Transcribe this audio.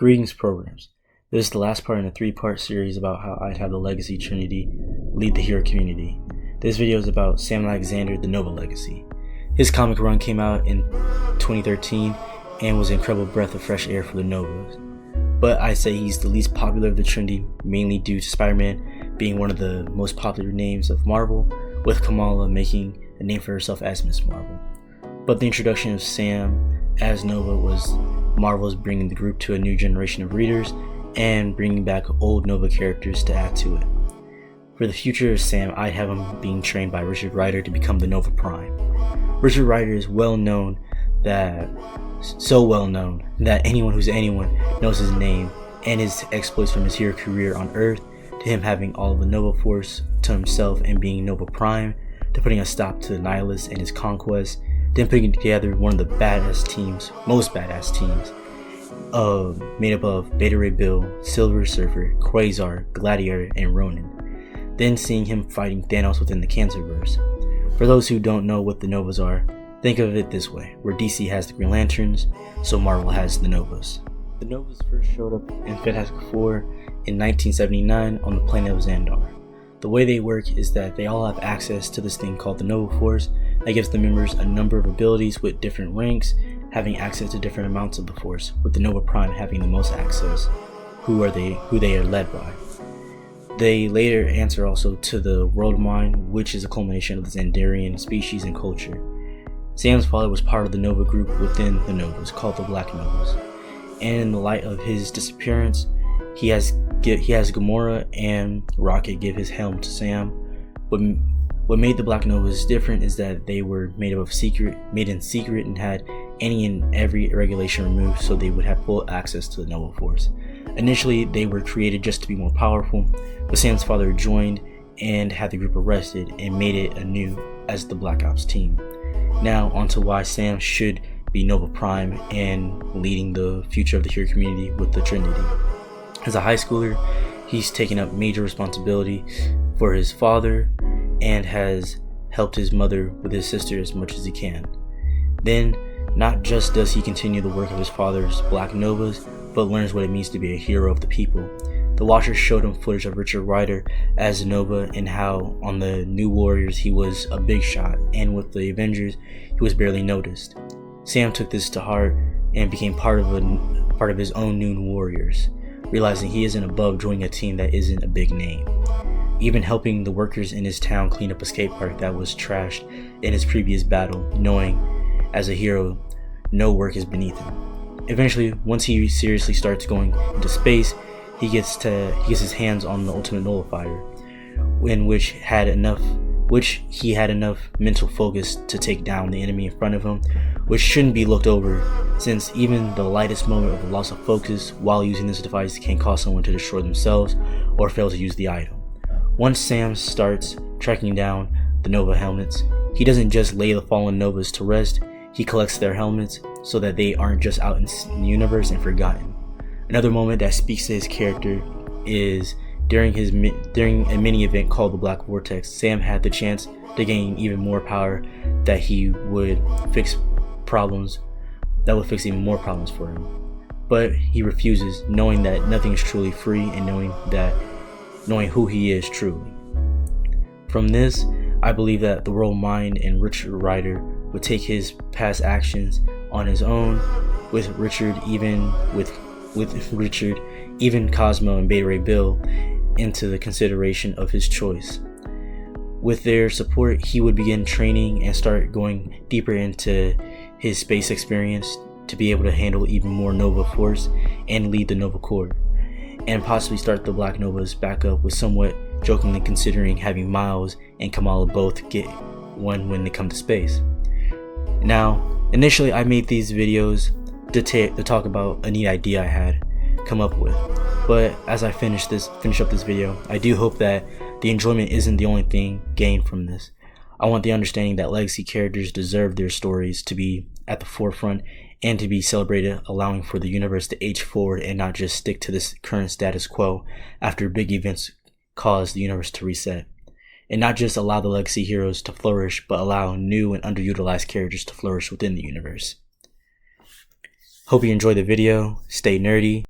Greetings, programs. This is the last part in a 3-part series about how I'd have the Legacy Trinity lead the hero community. This video is about Sam Alexander, the Nova Legacy. His comic run came out in 2013 and was an incredible breath of fresh air for the Novas. But I say he's the least popular of the Trinity, mainly due to Spider-Man being one of the most popular names of Marvel, with Kamala making a name for herself as Miss Marvel. But the introduction of Sam as Nova was Marvel's bringing the group to a new generation of readers and bringing back old Nova characters to add to it. For the future of Sam, I have him being trained by Richard Rider to become the Nova Prime. Richard Rider is so well known that anyone who's anyone knows his name and his exploits from his hero career on Earth, to him having all of the Nova Force to himself and being Nova Prime, to putting a stop to the Nihilist and his conquest, then putting together one of the most badass teams, made up of Beta Ray Bill, Silver Surfer, Quasar, Gladiator, and Ronin. Then seeing him fighting Thanos within the Cancerverse. For those who don't know what the Novas are, think of it this way: where DC has the Green Lanterns, so Marvel has the Novas. The Novas first showed up in Fantastic Four in 1979 on the planet of Xandar. The way they work is that they all have access to this thing called the Nova Force that gives the members a number of abilities with different ranks, having access to different amounts of the Force, with the Nova Prime having the most access, who they are led by. They later answer also to the World Mind, which is a culmination of the Xandarian species and culture. Sam's father was part of the Nova group within the Novas, called the Black Novas. And in the light of his disappearance, he has Gamora and Rocket give his helm to Sam. What made the Black Novas different is that they were made in secret and had any and every regulation removed, so they would have full access to the Nova Force. Initially, they were created just to be more powerful, but Sam's father joined and had the group arrested and made it anew as the Black Ops team. Now, onto why Sam should be Nova Prime and leading the future of the hero community with the Trinity. As a high schooler, he's taken up major responsibility for his father and has helped his mother with his sister as much as he can. Then, not just does he continue the work of his father's Black Novas, but learns what it means to be a hero of the people. The Watchers showed him footage of Richard Rider as Nova and how on the New Warriors he was a big shot, and with the Avengers he was barely noticed. Sam took this to heart and became part of his own New Warriors, realizing he isn't above joining a team that isn't a big name. Even helping the workers in his town clean up a skate park that was trashed in his previous battle, knowing as a hero no work is beneath him. Eventually, once he seriously starts going into space, he gets his hands on the ultimate nullifier, in which he had enough mental focus to take down the enemy in front of him, which shouldn't be looked over, since even the lightest moment of a loss of focus while using this device can cause someone to destroy themselves or fail to use the item. Once Sam starts tracking down the Nova helmets, he doesn't just lay the fallen Novas to rest, he collects their helmets so that they aren't just out in the universe and forgotten. Another moment that speaks to his character is during a mini event called the Black Vortex. Sam had the chance to gain even more power that would fix even more problems for him. But he refuses, knowing that nothing is truly free and knowing who he is truly. From this, I believe that the World Mind and Richard Rider would take his past actions on his own, with Richard, even Cosmo and Beta Ray Bill, into the consideration of his choice. With their support, he would begin training and start going deeper into his space experience to be able to handle even more Nova Force and lead the Nova Corps, and possibly start the Black Novas back up, with somewhat jokingly considering having Miles and Kamala both get one when they come to space. Now, initially I made these videos to talk about a neat idea I had come up with, but as I finish up this video, I do hope that the enjoyment isn't the only thing gained from this. I want the understanding that legacy characters deserve their stories to be at the forefront and to be celebrated, allowing for the universe to age forward and not just stick to this current status quo after big events cause the universe to reset. And not just allow the legacy heroes to flourish, but allow new and underutilized characters to flourish within the universe. Hope you enjoyed the video. Stay nerdy.